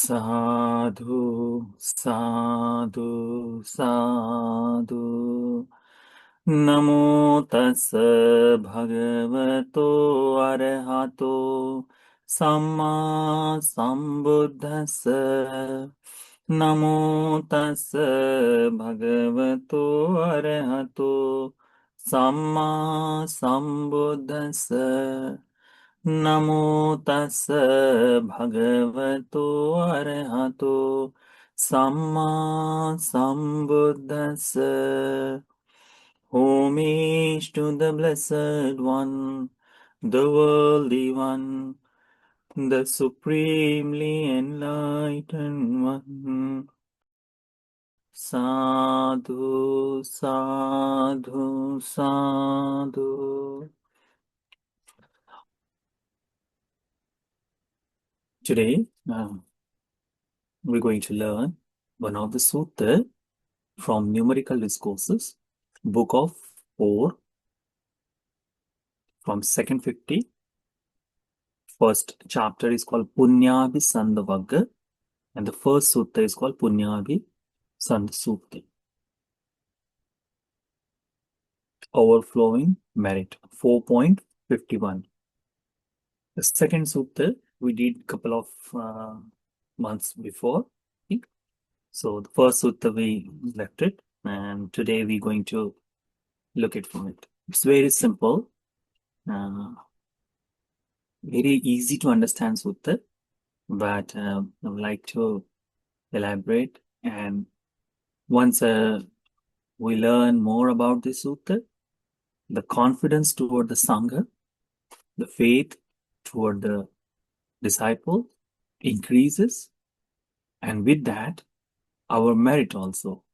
Sadhu, sadhu, sadhu. Namo tassa bhagavato arahato samma sambuddhassa. Namo tassa bhagavato arahato samma sambuddhassa. Namo tassa bhagavato arahato samma sambuddhassa. Homage to the Blessed One, the Worldly One, the Supremely Enlightened One. Sadhu, sadhu, sadhu. Today, we're going to learn one of the sutta from Numerical Discourses, Book of 4, from second 50. First chapter is called Paṭhamapuññābhisanda, and the first sutta is called Paṭhamapuññābhisanda Sutta. Overflowing merit, 4.51. The second sutta we did a couple of months before. So the first sutta we left it, and today we're going to look at from it. It's very simple, very easy to understand sutta, but I would like to elaborate. And once we learn more about this sutta, the confidence toward the Sangha, the faith toward the disciple increases, and with that, our merit also.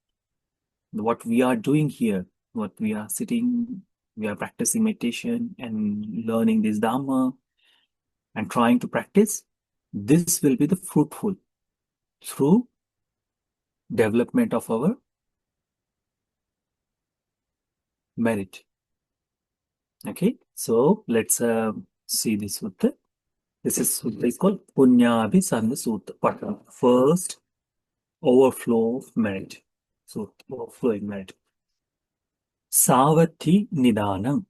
What we are doing here, what we are sitting, we are practicing meditation and learning this Dhamma and trying to practice, this will be the fruitful through development of our merit. Okay, so let's see this sutta. This sutta is called Paṭhamapuññābhisanda Sutta. First, overflow of merit. So, overflowing merit. Savatthi Nidanam.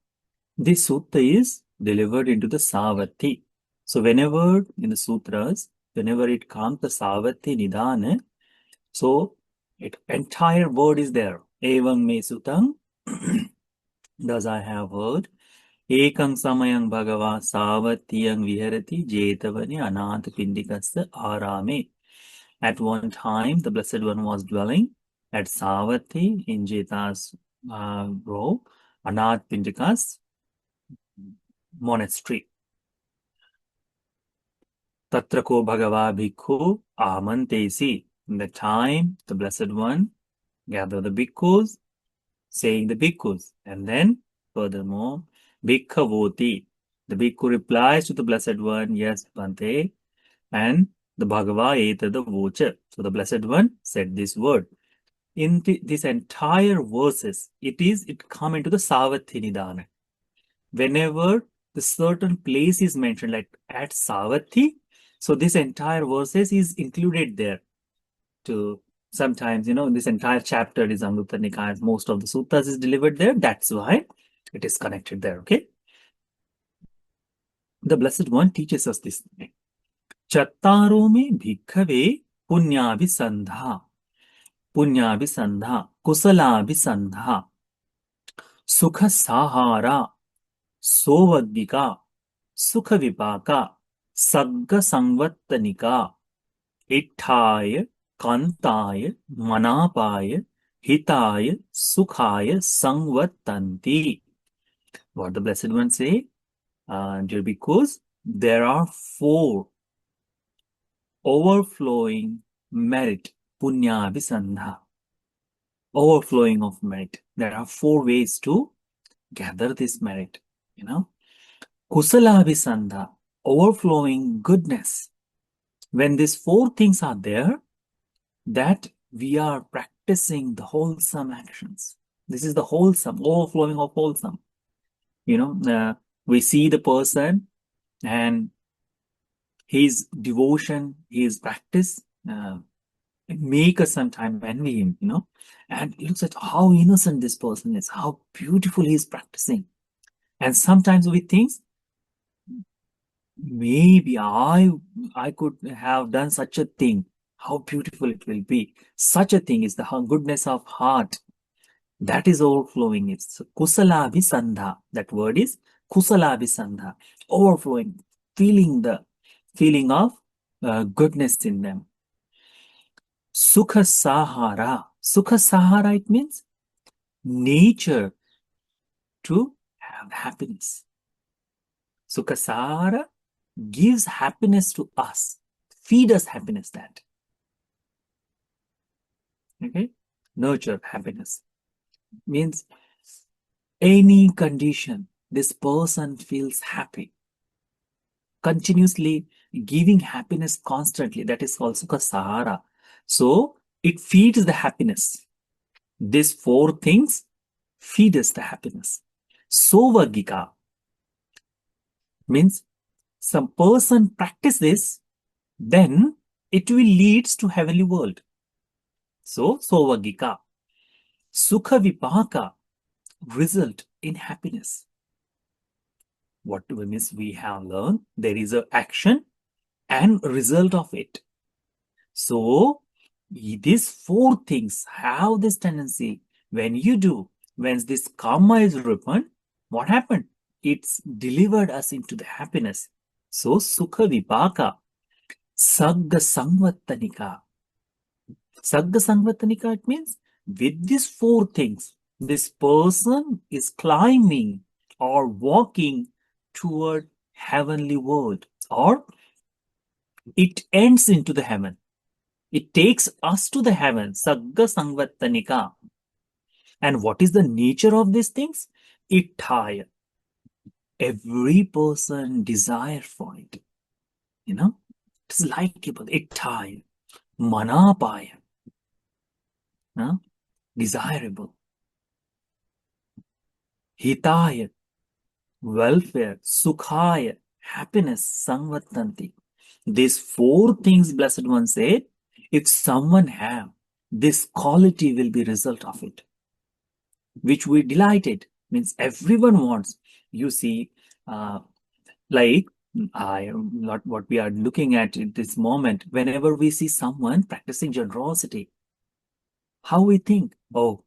This sutta is delivered into the Savatthi. So, whenever in the sutras, whenever it comes the Savatthi Nidana, so entire word is there. Evam me sutang, thus I have heard. Ekang samayang bhagava savatthiyang viharati jetavani anatha pindikassa arame. At one time, the Blessed One was dwelling at Savatthi in Jeta's grove, Anath Pindika's monastery. Tatrako Bhagava Bhikkhu Amantesi. In the time, the Blessed One gathered the bhikkhus, saying the bhikkhus. And then, furthermore, Bhikkhavoti. The bhikkhu replies to the Blessed One, yes, Bhante. And the Bhagava etada vocha. So the Blessed One said this word. In this entire verses, it come into the Savatthi Nidana. Whenever the certain place is mentioned, like at Savatthi, so this entire verses is included there. To sometimes, this entire chapter is Anguttara Nikaya, most of the suttas is delivered there. That's why it is connected there. Okay. The Blessed One teaches us this. Chattaro me bhikkhave punyabhisandha. Punyabhisandha. Kusalabhisandha. Sukha sahara. Sovadvika. Sukha vipaka. Sagga sangvattanika. Ittaya. Kantaya. Manapaya. Hitaya. Sukhaya. Sangvattanti. What the Blessed One say? Dear because there are 4 overflowing merit, punyabhisandha, overflowing of merit. There are 4 ways to gather this merit, Kusalabhisandha, overflowing goodness. When these 4 things are there, that we are practicing the wholesome actions. This is the wholesome, overflowing of wholesome. We see the person and his devotion, his practice, make us sometimes envy him, and it looks at how innocent this person is, how beautiful he is practicing. And sometimes we think, maybe I could have done such a thing. How beautiful it will be. Such a thing is the goodness of heart. That is overflowing. It's kusala-abhisanda. That word is kusala-abhisanda. Overflowing, feeling the feeling of goodness in them. Sukha sahara. Sukha sahara, it means nature to have happiness. Sukha sahara gives happiness to us, feed us happiness. That, okay, nurture happiness means any condition this person feels happy, continuously giving happiness constantly. That is also Sukha sahara. So it feeds the happiness. These four things feed us the happiness. Sovargika means some person practice this, then it will leads to heavenly world. So Sovargika. Sukha vipaka, result in happiness. What means we have learned? There is an action and result of it. So these four things have this tendency. When you do, when this karma is repent, what happened? It's delivered us into the happiness. So sukha vipaka, sagga samvattanika. Sagga samvattanika, it means with these four things, this person is climbing or walking toward heavenly world, or it ends into the heaven. It takes us to the heaven. Sagga samvattanika. And what is the nature of these things? Ittaya. Every person desire for it. It's likable. Ittaya. Manapaya. Desirable. Hitaya. Welfare. Sukhaya. Happiness. Samvattanti. These four things, Blessed One said, if someone have, this quality will be result of it, which we delighted. Means everyone wants. You see, like what we are looking at this moment, whenever we see someone practicing generosity, how we think, oh,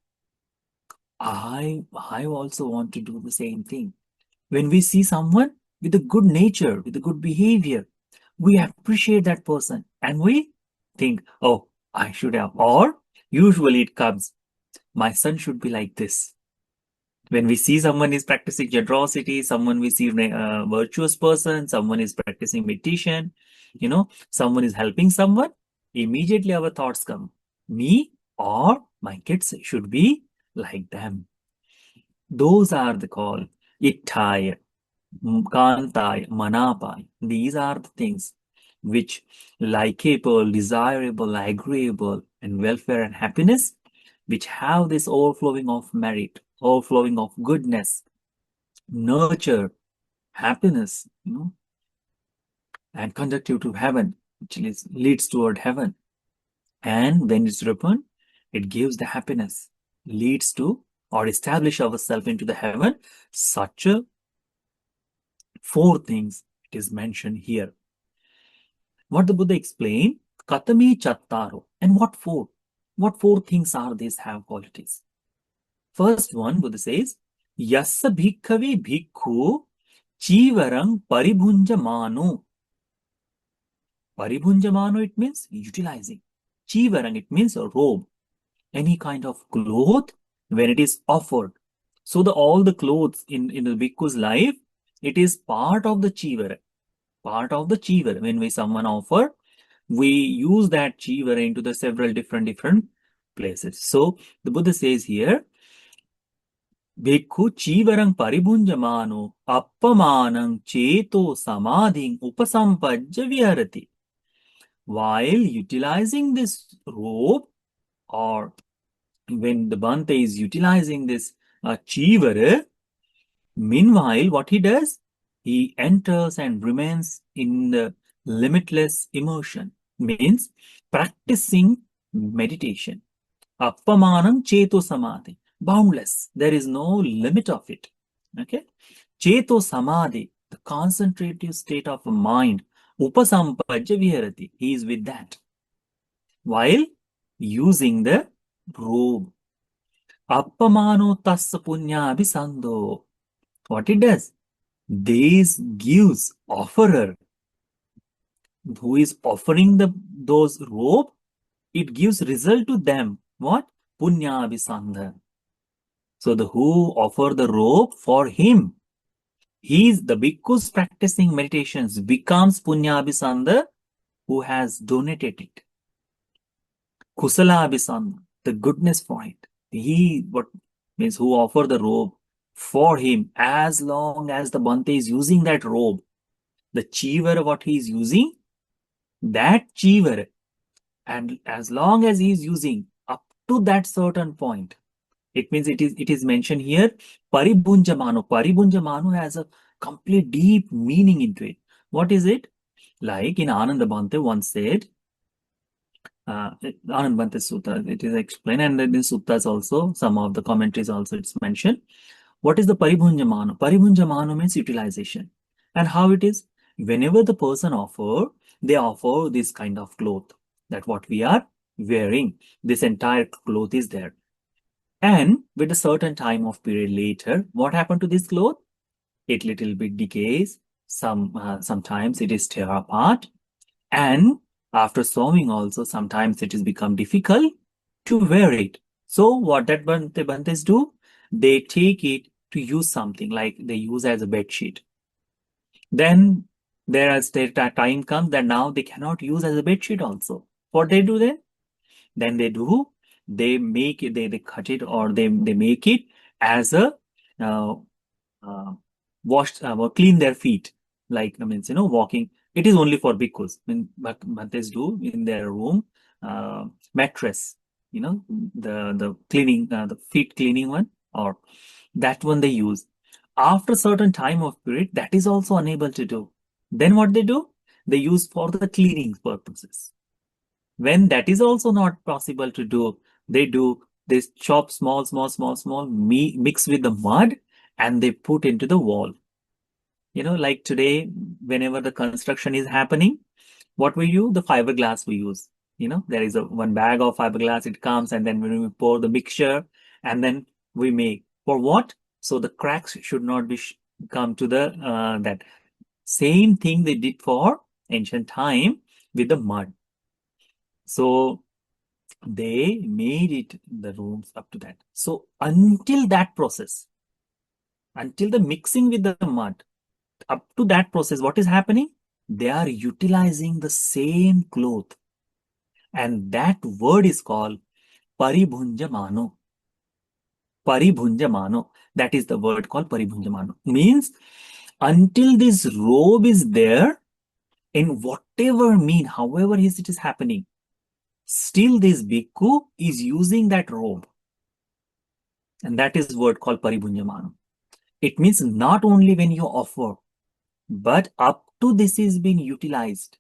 I also want to do the same thing. When we see someone with a good nature, with a good behavior, we appreciate that person and we think, oh, I should have. Or usually it comes, my son should be like this. When we see someone is practicing generosity, someone we see a virtuous person, someone is practicing meditation, someone is helping someone, immediately our thoughts come, me or my kids should be like them. Those are the called ittaya, kantaya, manapaya. These are the things which likable, desirable, agreeable, and welfare and happiness, which have this overflowing of merit, overflowing of goodness, nurture, happiness, and conduct you to heaven, which leads toward heaven. And when it's returned, it gives the happiness, leads to or establish ourselves into the heaven. Such a four things it is mentioned here. What the Buddha explained, katami chattaro, and what four? What four things are these have qualities? First one, Buddha says, yassa bhikkhave bhikkhu chivarang paribhunjamano. Paribhunjamano, it means utilizing. Chivarang, it means a robe. Any kind of cloth when it is offered. So all the clothes in the bhikkhu's life, it is part of the chivara. Part of the chivara. When we someone offer, we use that chivara into the several different places. So the Buddha says here, Bhikkhu chivarang paribhunjamano appamanang cheto samadhing upasampajya viharati. While utilizing this robe, or when the Bhante is utilizing this chivara, meanwhile, what he does? He enters and remains in the limitless immersion, means practicing meditation. Appamanam cheto samadhi, boundless. There is no limit of it. Okay? Cheto samadhi, the concentrative state of mind. Upasampajya viharati. He is with that. While using the robe. Appamano tassa puññābhisando. What it does? This gives offerer who is offering those robe, it gives result to them. What? Puññābhisanda. So the who offer the robe for him, he's the bhikkhu's practicing meditations becomes Puññābhisanda who has donated it. Kusalabhisanda, the goodness point. He what means who offer the robe for him, as long as the Bhante is using that robe, the chivar what he is using, that chivar, and as long as he is using up to that certain point, it means it is mentioned here, paribhunjamano. Paribhunjamano has a complete deep meaning into it. What is it? Like in Ananda Bhante once said, Anand Bhante Sutta, it is explained, and in suttas also, some of the commentaries also it's mentioned. What is the paribhunjamano? Paribhunjamano means utilization. And how it is? Whenever the person offer, they offer this kind of cloth, that what we are wearing, this entire cloth is there. And with a certain time of period later, what happened to this cloth? It little bit decays. Sometimes it is tear apart, and after sewing also, sometimes it is become difficult to wear it. So what that Bhantes do? They take it to use something, like they use as a bed sheet. Then there as the time comes that now they cannot use as a bed sheet also. What they do then? Then they make it, they cut it, or they make it as a clean their feet, like means walking. It is only for bhikkhus. But Bhantes do in their room mattress, the cleaning, the feet cleaning one, or that one they use. After certain time of period, that is also unable to do. Then what they do? They use for the cleaning purposes. When that is also not possible to do, they chop small, mix with the mud, and they put into the wall. Like today, whenever the construction is happening, what we use? The fiberglass we use. There is one bag of fiberglass, it comes, and then when we pour the mixture, and then we make. For what? So the cracks should not be come to the, that. Same thing they did for ancient time with the mud. So they made it, the rooms up to that. So until that process, until the mixing with the mud, up to that process, what is happening? They are utilizing the same cloth. And that word is called paribhunjamano. Paribhunjamano. That is the word called paribhunjamano. Means until this robe is there, in whatever mean, however it is happening, still this bhikkhu is using that robe. And that is word called paribhunjamano. It means not only when you offer, but up to this is being utilized.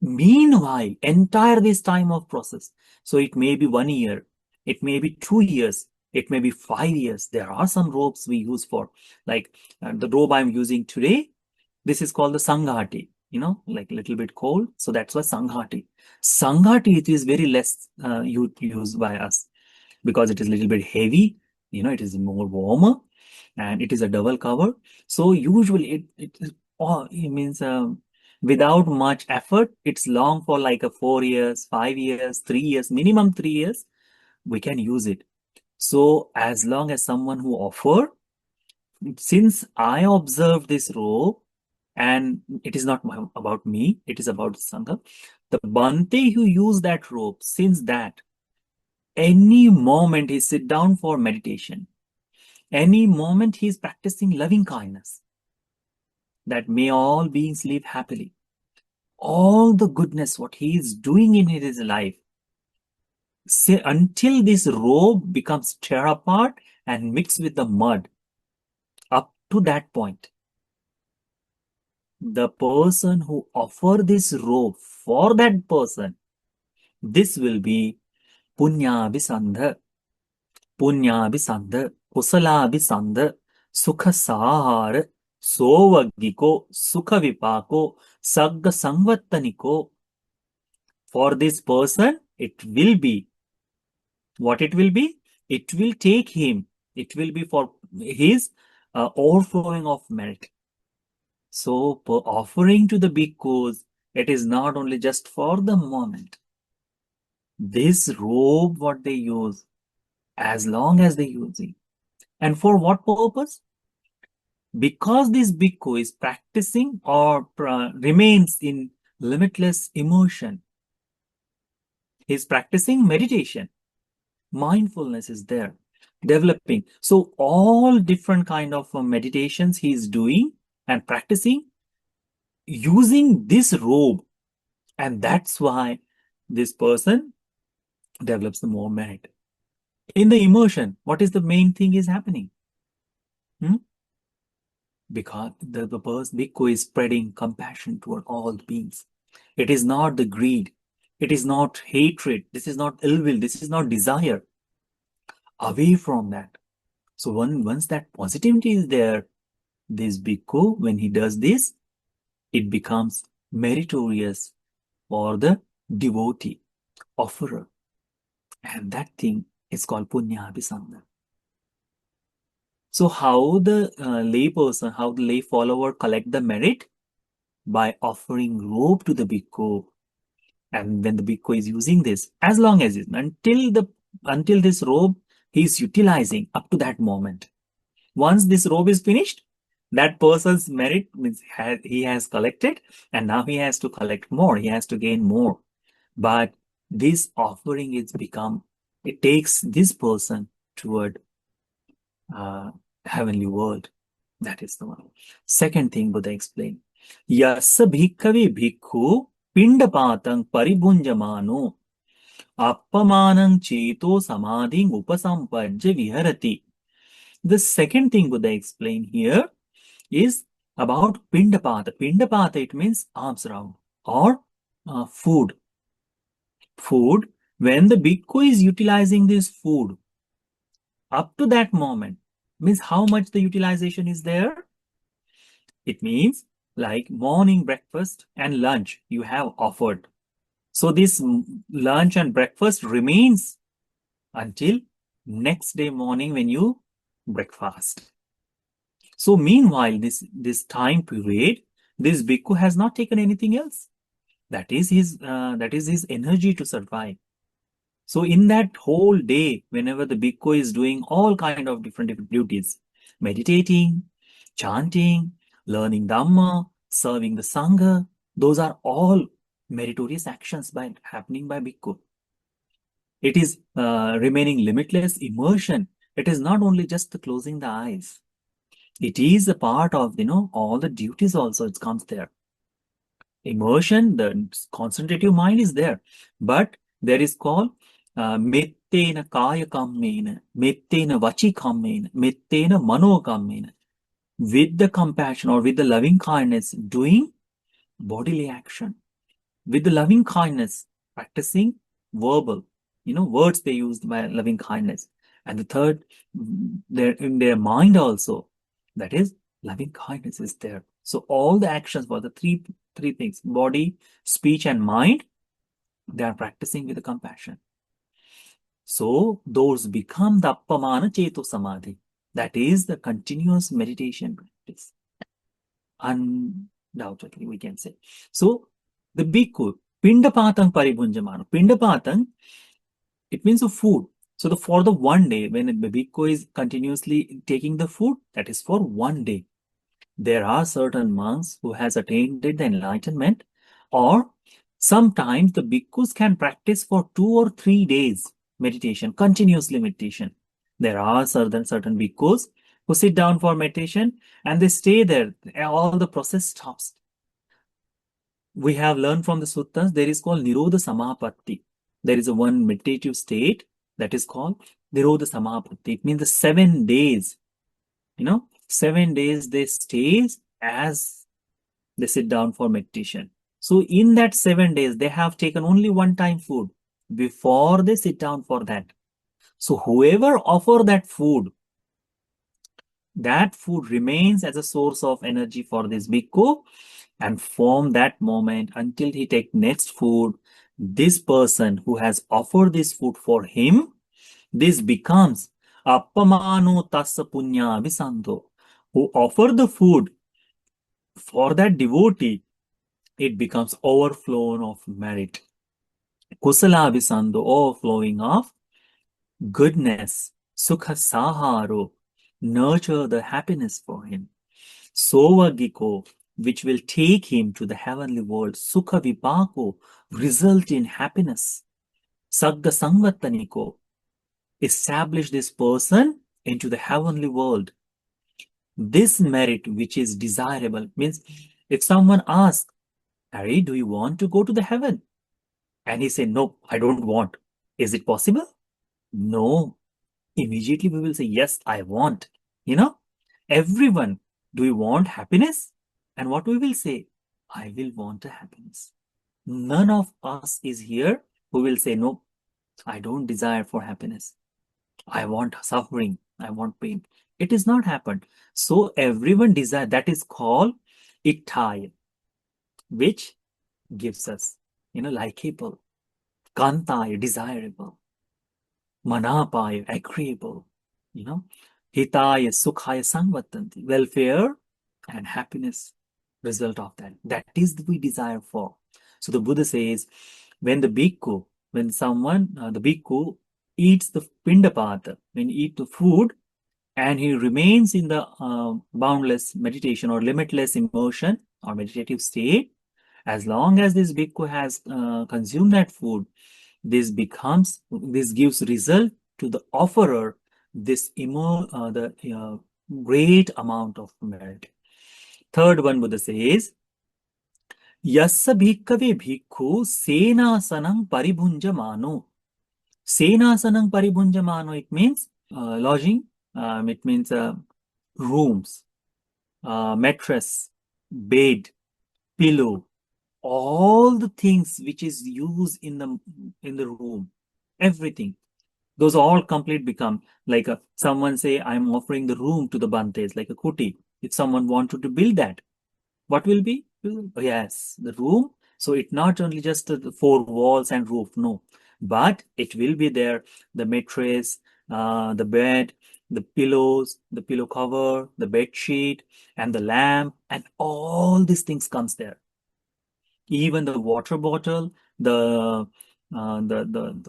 Meanwhile, entire this time of process. So it may be 1 year, it may be 2 years, it may be 5 years. There are some robes we use for, like the robe I'm using today. This is called the sanghati, like a little bit cold. So that's why sanghati. Sanghati, it is very less used by us because it is a little bit heavy. It is more warmer, and it is a double cover. So usually it means without much effort, it's long for like a 4 years, 5 years, 3 years, minimum 3 years, we can use it. So as long as someone who offer, since I observe this robe, and it is not about me, it is about Sangha, the Bhante who use that robe, since that any moment he sit down for meditation, any moment he is practicing loving kindness, that may all beings live happily, all the goodness what he is doing in his life, until this robe becomes tear apart and mixed with the mud, up to that point, the person who offer this robe for that person, this will be Puññābhisanda, Puññābhisanda, Kusalābhisanda, Sukha Sahara, Sovagiko, Sukha Vipako, Sagga Samvattaniko. For this person, it will be what it will be? It will take him. It will be for his overflowing of merit. So, offering to the bhikkhus, it is not only just for the moment. This robe, what they use, as long as they use it. And for what purpose? Because this bhikkhu is practicing or remains in limitless immersion. He is practicing meditation. Mindfulness is there, developing. So all different kind of meditations he is doing and practicing using this robe. And that's why this person develops the more merit. In the immersion, what is the main thing is happening? Because the bhikkhu is spreading compassion toward all beings. It is not the greed. It is not hatred. This is not ill will. This is not desire. Away from that. So once that positivity is there, this bhikkhu, when he does this, it becomes meritorious for the devotee, offerer. And that thing is called Puññābhisanda. So how the lay person, how the lay follower collect the merit? By offering robe to the bhikkhu. And when the bhikkhu is using this, as long as it, until this robe he is utilizing up to that moment. Once this robe is finished, that person's merit means he has collected, and now he has to collect more. He has to gain more. But this offering it takes this person toward heavenly world. That is the one. Second thing Buddha explained. Yassa bhikkhave bhikkhu pindapatang paribhunjamano appamanang cheto samadhing upasampajya viharati. The second thing Buddha explained here is about pindapata. Pindapata, it means arms round or food. Food, when the bhikkhu is utilizing this food, up to that moment, means how much the utilization is there? It means like morning breakfast and lunch you have offered. So this lunch and breakfast remains until next day morning when you breakfast. So meanwhile, this time period, this bhikkhu has not taken anything else. That is his energy to survive. So in that whole day, whenever the bhikkhu is doing all kind of different duties, meditating, chanting, learning Dhamma, serving the Sangha, those are all meritorious actions happening by bhikkhu. It is remaining limitless immersion. It is not only just closing the eyes. It is a part of, all the duties also, it comes there. Immersion, the concentrative mind is there. But there is called mettena kaya kammena, mettena vachi kammena, mettena mano kammena. With the compassion or with the loving kindness, doing bodily action. With the loving kindness, practicing verbal, words they used by loving kindness. And the third, in their mind also, that is loving kindness is there. So all the actions for the three things, body, speech, and mind, they are practicing with the compassion. So those become the appamana cheto samadhi. That is the continuous meditation practice. Undoubtedly, we can say. So the bhikkhu, pindapatang paribhunjamano. Pindapatang, it means the food. So for the one day, when the bhikkhu is continuously taking the food, that is for one day. There are certain monks who has attained the enlightenment, or sometimes the bhikkhus can practice for 2 or 3 days meditation, continuously meditation. There are certain bhikkhus who sit down for meditation and they stay there. All the process stops. We have learned from the suttas, there is called Nirodha Samapatti. There is a one meditative state that is called Nirodha Samapatti. It means the 7 days. 7 days they stay as they sit down for meditation. So in that 7 days, they have taken only one time food before they sit down for that. So whoever offer that food remains as a source of energy for this bhikkhu, and from that moment until he take next food, this person who has offered this food for him, this becomes appamano tassa puññābhisanda. Who offer the food for that devotee, it becomes overflow of merit. Kusalabhisanda, overflowing of goodness. Sukha saharo, nurture the happiness for him. Sovagiko, which will take him to the heavenly world. Sukha vipako, result in happiness. Sagga samvattaniko, establish this person into the heavenly world. This merit which is desirable means if someone asks, Harry, do you want to go to the heaven? And he say, no, I don't want. Is it possible? No. Immediately we will say, yes, I want. Everyone, do you want happiness? And what we will say, I will want a happiness. None of us is here who will say, no, I don't desire for happiness. I want suffering. I want pain. It is not happened. So everyone desire, that is called ittaya, which gives us, likable, kantaya, desirable, manapaya, agreeable, hitaya, sukhaya, samvattanti, welfare and happiness, result of that. That is we desire for. So the Buddha says, when the bhikkhu eats the pindapata, when he eat the food, and he remains in the boundless meditation or limitless immersion or meditative state, as long as this bhikkhu has consumed that food, this gives result to the offerer, the great amount of merit. Third one, Buddha says, Yassa bhikkave bhikkhu senasanam paribhunjamano. Senasanam paribhunjamano, it means lodging. It means rooms, mattress, bed, pillow, all the things which is used in the room, everything. Those all complete become like someone say, I'm offering the room to the Bantes, like a kuti. If someone wanted to build that, what will be? Yes, the room. So it's not only just the four walls and roof, no, but it will be there, the mattress, the bed, the pillows, the pillow cover, the bed sheet, and the lamp, and all these things comes there. Even the water bottle, the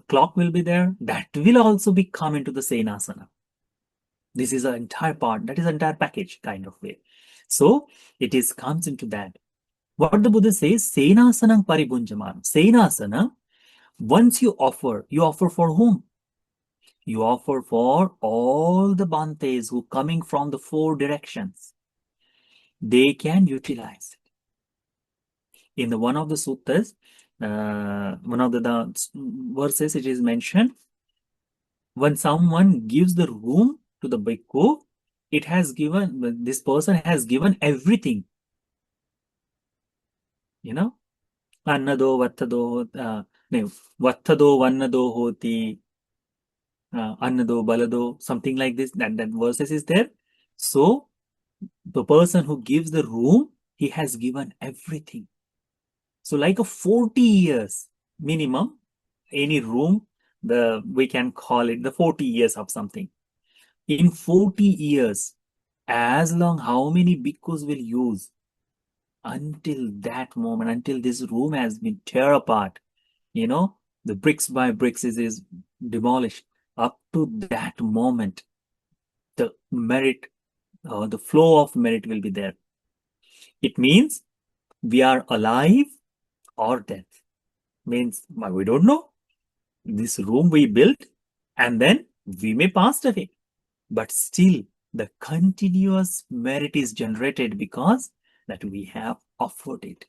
clock will be there. That will also be come into the senasana. This is an entire part. That is an entire package kind of way. So it comes into that. What the Buddha says, senasanam paribhunjaman. Senasana, once you offer for whom? You offer for all the Bantes who coming from the four directions. They can utilize it. In one of the suttas, one of the verses, it is mentioned, when someone gives the room to the bhikkhu, this person has given everything. Annado vattado, vattado vannado hoti, annado balado, something like this, that verses is there. So the person who gives the room, he has given everything. So like a 40 years minimum, any room, we can call it the 40 years of something. In 40 years, as long how many bhikkhus will use, until that moment, until this room has been tear apart, the bricks by bricks is demolished, up to that moment, the merit, the flow of merit will be there. It means we are alive or dead. Means we don't know. This room we built and then we may pass away. But still the continuous merit is generated because that we have offered it.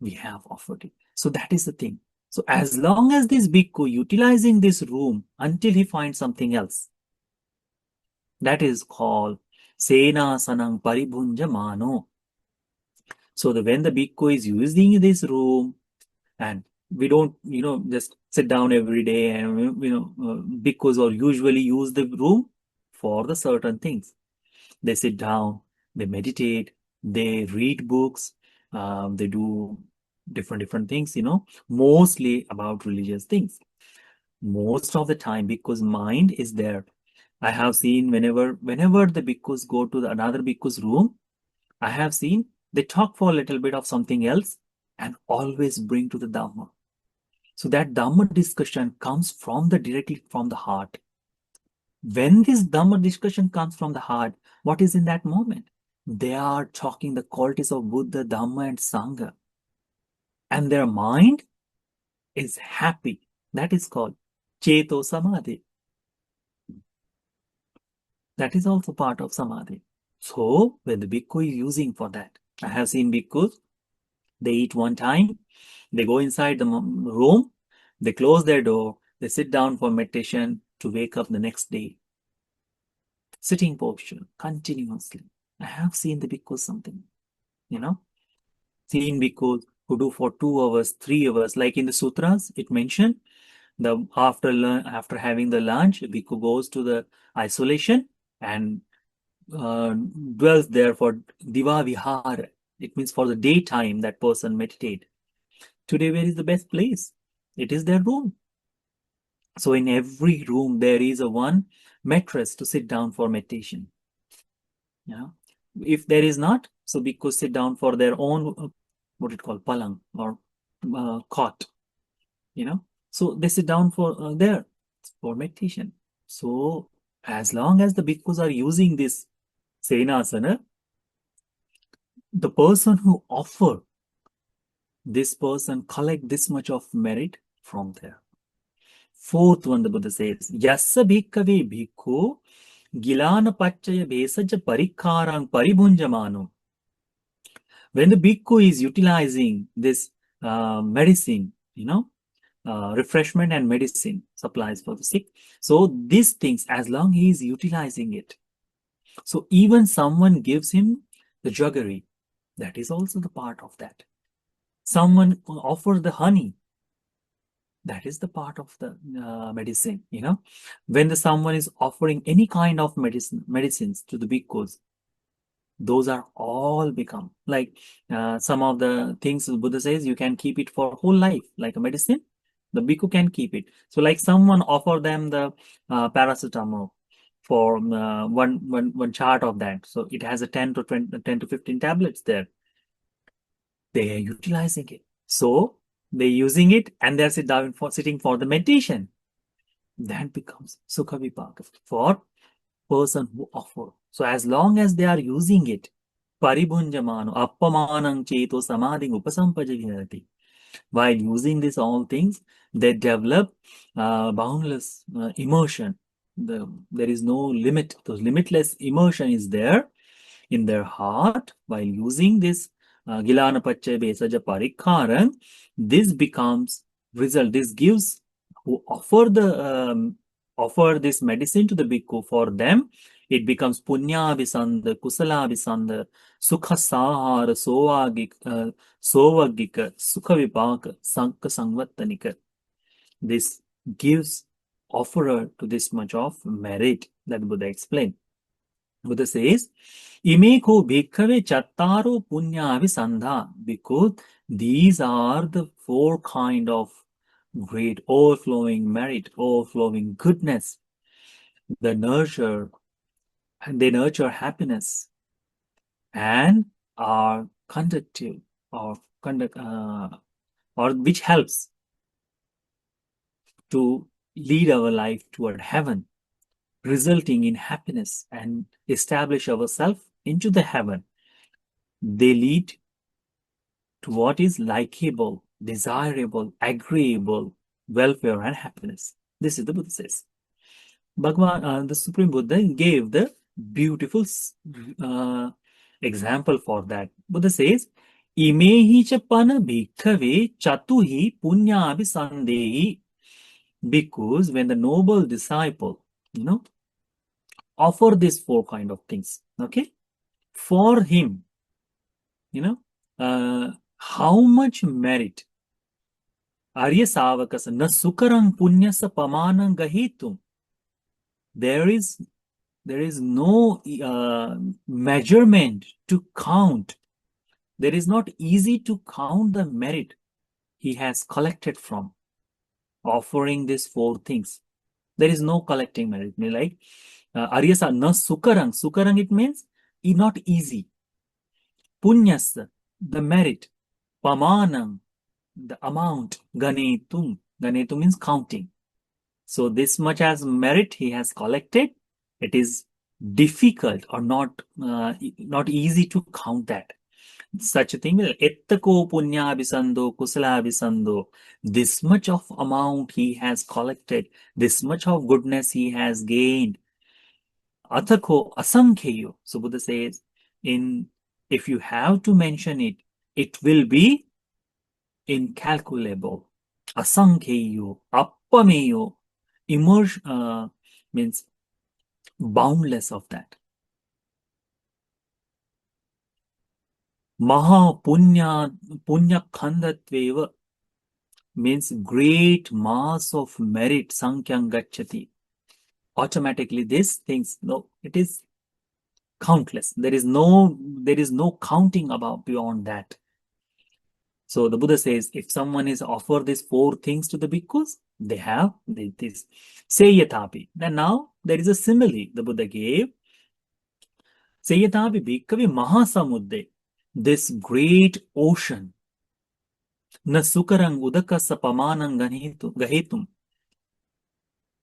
We have offered it. So that is the thing. So as long as this bhikkhu utilizing this room until he finds something else, that is called senasanam paribhunjamano. So when the bhikkhu is using this room, and we don't, just sit down every day, and bhikkhus or usually use the room for the certain things. They sit down, they meditate, they read books, they do different things, mostly about religious things. Most of the time, because mind is there. I have seen whenever the bhikkhus go to another bhikkhu's room, I have seen they talk for a little bit of something else and always bring to the Dhamma. So that Dhamma discussion comes directly from the heart. When this Dhamma discussion comes from the heart, what is in that moment? They are talking the qualities of Buddha, Dhamma, and Sangha. And their mind is happy. That is called Cheto Samadhi. That is also part of Samadhi. So when the bhikkhu is using for that, I have seen bhikkhus, they eat one time, they go inside the room, they close their door, they sit down for meditation to wake up the next day. Sitting posture continuously. I have seen the bhikkhus something, seen bhikkhus who do for 2 hours, 3 hours, like in the sutras, it mentioned after having the lunch, bhikkhu goes to the isolation and dwells there for diva vihara. It means for the daytime that person meditate. Today, where is the best place? It is their room. So in every room, there is a one mattress to sit down for meditation. If there is not, so bhikkhus sit down for their own, what it called, palang or cot. So they sit down for there for meditation. So as long as the bhikkhus are using this senasana, the person who offer this person collect this much of merit from there. Fourth one, the Buddha says, Yassa bhikkave bhikkhu gilana pachaya besaja parikkarang paribhunjamano. When the bhikkhu is utilizing this medicine, refreshment and medicine supplies for the sick. So these things, as long he is utilizing it. So even someone gives him the jaggery, that is also the part of that. Someone offers the honey, that is the part of the medicine. When someone is offering any kind of medicines to the bhikkhus, those are all become like some of the things Buddha says you can keep it for whole life, like a medicine. The bhikkhu can keep it. So like someone offer them the paracetamol for one chart of that. So it has a 10 to 15 tablets there. They are utilizing it. So they're using it and they're sitting for the meditation. That becomes sukha vipaka for person who offer. So as long as they are using it, paribhunjamano appamanang cheto samadhi upasampajavinati. While using these all things, they develop boundless immersion. There is no limit. The limitless immersion is there in their heart while using this gilana pacchaya besaja parikkaran. This becomes result. This gives who offer this medicine to the bhikkhu. For them, it becomes puññābhisanda, kusalābhisanda, sukha sāhara, sovagika, sukha vipaka, sankha sangvattanika. This gives offerer to this much of merit that Buddha explained. Buddha says, Imeko bhikkhave chattaro puññābhisanda, because these are the 4 kind of great overflowing merit, overflowing goodness. They nurture happiness and are conductive or which helps to lead our life toward heaven, resulting in happiness and establish ourselves into the heaven. They lead to what is likable, desirable, agreeable, welfare and happiness. This is the Buddha says. Bhagavan, the Supreme Buddha gave the beautiful example for that. Buddha says, Imehi cha pana bhikkhave chatuhi puññābhisandehi. Because when the noble disciple, offer these 4 kind of things, okay, for him, how much merit Arya Savakasa na sukarang punyasa pamanang gahitum. There is no measurement to count. There is not easy to count the merit he has collected from offering these four things. There is no collecting merit. Like Arya na sukarang. Sukarang, it means not easy. Punyasa, the merit. Pamanang, the amount. Ganetum. Ganetum means counting. So this much as merit he has collected, it is difficult or not easy to count that. Such a thing, ettako puññābhisando kusalābhisando. This much of amount he has collected, this much of goodness he has gained. Athako asankheyo. So Buddha says, if you have to mention it, it will be incalculable. Asankheyo, appameyo, means boundless of that. Maha punya khandatveva means great mass of merit sankyang gacchati. Automatically these things, no, it is countless. There is no counting about beyond that. So the Buddha says, if someone is offered these four things to the bhikkhus, they have this. Seyatapi. Then now there is a simile the Buddha gave. Seyatapi bhikkhave mahasamudde. This great ocean. Na sukarang udakasa pamanang gahetum.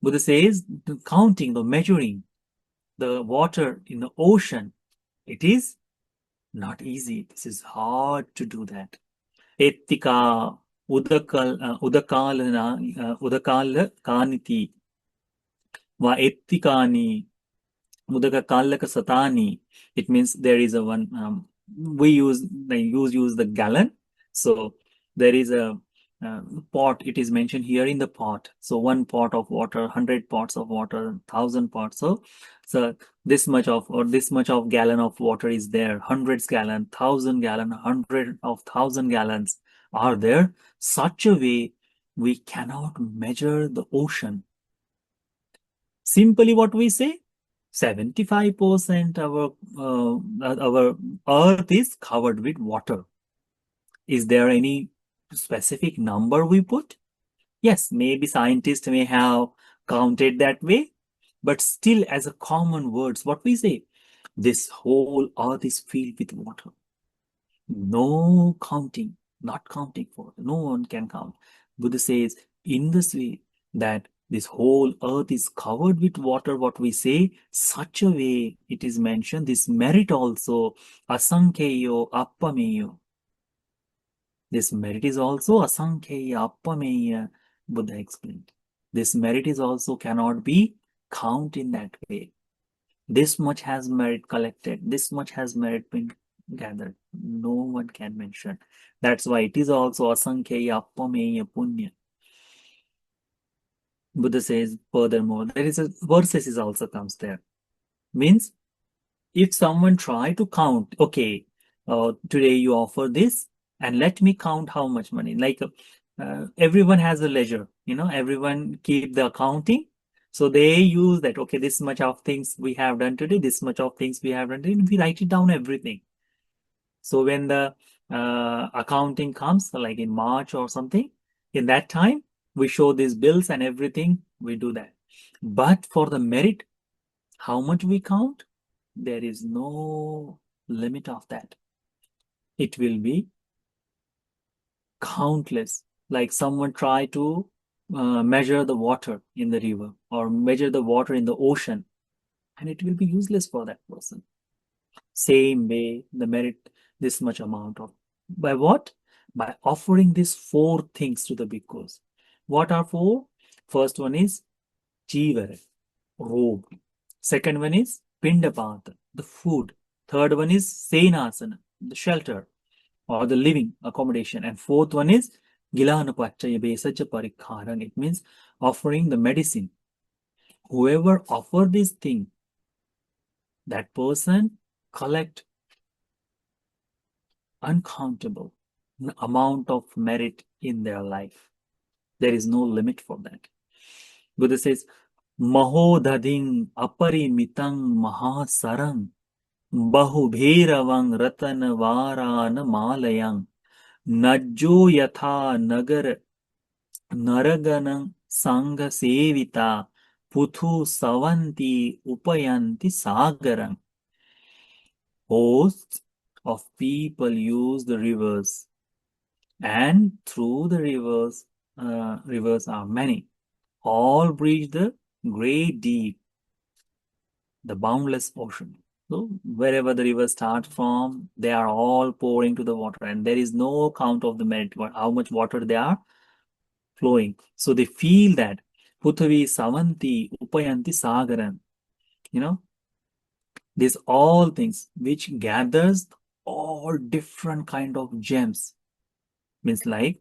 Buddha says, counting, the measuring the water in the ocean, it is not easy. This is hard to do that. Ettika udakala kaniti va ettikani udaka kalaka satani. It means there is a one, we use the gallon. So there is a pot, it is mentioned here in the pot. So 1 pot of water, 100 pots of water, 1,000 pots. So this much of gallon of water is there. 100 gallon, 1,000 gallon, 100,000 gallons are there. Such a way we cannot measure the ocean. Simply what we say, 75% our earth is covered with water. Is there any specific number we put? Yes, maybe scientists may have counted that way, but still as a common words, what we say, this whole earth is filled with water. No counting, not counting for it. No one can count. Buddha says in this way that this whole earth is covered with water, what we say, such a way it is mentioned, this merit also, asankheyo appameyo. This merit is also asankheya appameya, Buddha explained. This merit is also cannot be counted in that way. This much has merit collected, this much has merit been gathered. No one can mention. That's why it is also asankheya appameya punya. Buddha says furthermore, there is a verses is also comes there. Means if someone try to count, okay, today you offer this, and let me count how much money. Like everyone has a ledger, everyone keep the accounting. So they use that, okay, this much of things we have done today, this much of things we have done today, and we write it down everything. So when the accounting comes, like in March or something, in that time, we show these bills and everything, we do that. But for the merit, how much we count, there is no limit of that. It will be countless. Like someone try to measure the water in the river or measure the water in the ocean, and it will be useless for that person. Same way, the merit, this much amount of. By what? By offering these four things to the bhikkhus. What are four? First one is jivara, robe. Second one is pindapata, the food. Third one is senasana, the shelter or the living accommodation. And fourth one is gilanapachaya besaja parikharan. It means offering the medicine. Whoever offer this thing, that person collect uncountable amount of merit in their life. There is no limit for that. Buddha says, Mahodading aparimitang mahasarang bahubheravang ratana varana malayang najjo yatha nagar naraganang sangha sevita puthu savanti upayanti sagaram. Hosts of people use the rivers, and through the rivers are many. All bridge the great deep, the boundless ocean. So wherever the rivers start from, they are all pouring to the water, and there is no count of the merit, how much water they are flowing. So they feel that Puthavi Savanti Upayanti Sagaran. You know, these all things which gathers all different kind of gems. Means like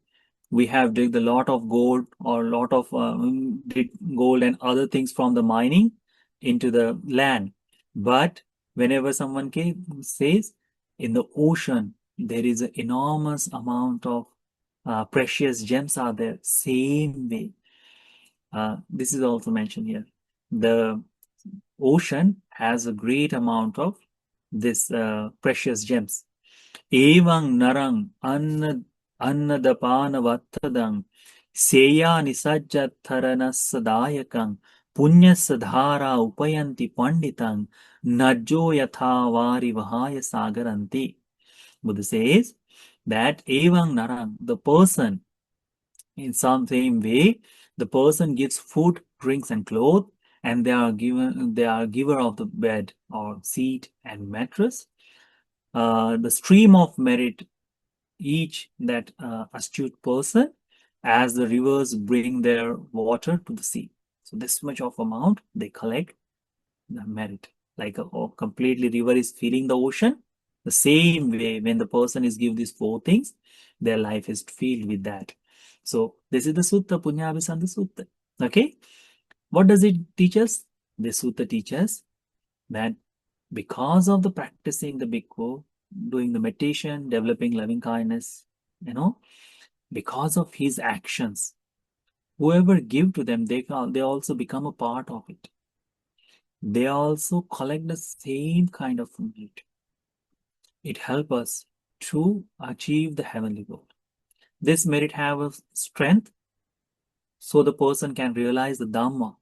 we have dig a lot of gold or lot of gold and other things from the mining into the land. But whenever someone says in the ocean, there is an enormous amount of precious gems are there. Same way. This is also mentioned here. The ocean has a great amount of this precious gems. Evang narang annadapana vattadang seya nisajjatharanassadayakang punyasadhara upayanti panditang najjo yatha vari vahaya sagaranti. Buddha says that evang narang, the person, in some same way, the person gives food, drinks, and clothes, and they are giver of the bed or seat and mattress. The stream of merit each that astute person as the rivers bring their water to the sea. So this much of amount they collect the merit. Like a completely river is filling the ocean. The same way when the person is give these four things, their life is filled with that. So this is the sutta, Paṭhamapuññābhisanda sutta. Okay. What does it teach us? This sutta teaches that because of the practicing the bhikkhu, doing the meditation, developing loving kindness, because of his actions, whoever give to them, they also become a part of it. They also collect the same kind of merit. It helps us to achieve the heavenly goal. This merit have a strength so the person can realize the Dhamma,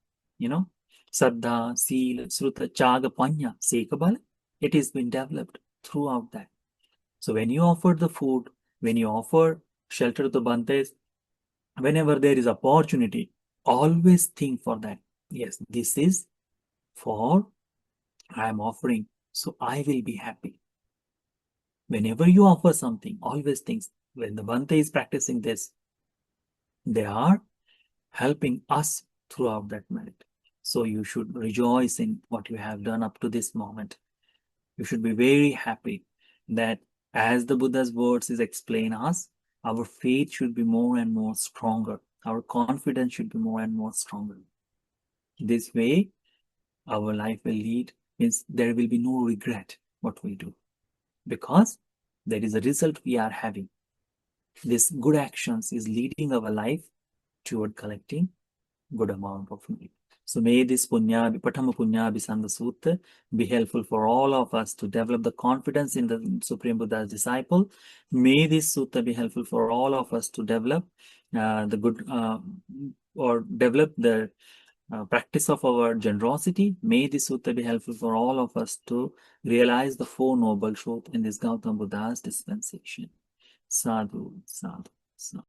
Saddha, Sila, Sruta, Chaga, Panya, Sekabala. It has been developed throughout that. So when you offer the food, when you offer shelter to the Bantes, whenever there is opportunity, always think for that. Yes, this is for I am offering, so I will be happy. Whenever you offer something, always think when the Bante is practicing this, they are helping us throughout that merit. So you should rejoice in what you have done up to this moment. You should be very happy that as the Buddha's words is explain us, our faith should be more and more stronger. Our confidence should be more and more stronger. This way, our life will lead, means there will be no regret what we do. Because there is a result we are having. This good actions is leading our life toward collecting good amount of money. So may this Paṭhamapuññābhisanda sutta be helpful for all of us to develop the confidence in the Supreme Buddha's disciple. May this sutta be helpful for all of us to develop develop the practice of our generosity. May this sutta be helpful for all of us to realize the Four Noble Truths in this Gautama Buddha's dispensation. Sadhu, sadhu, sadhu.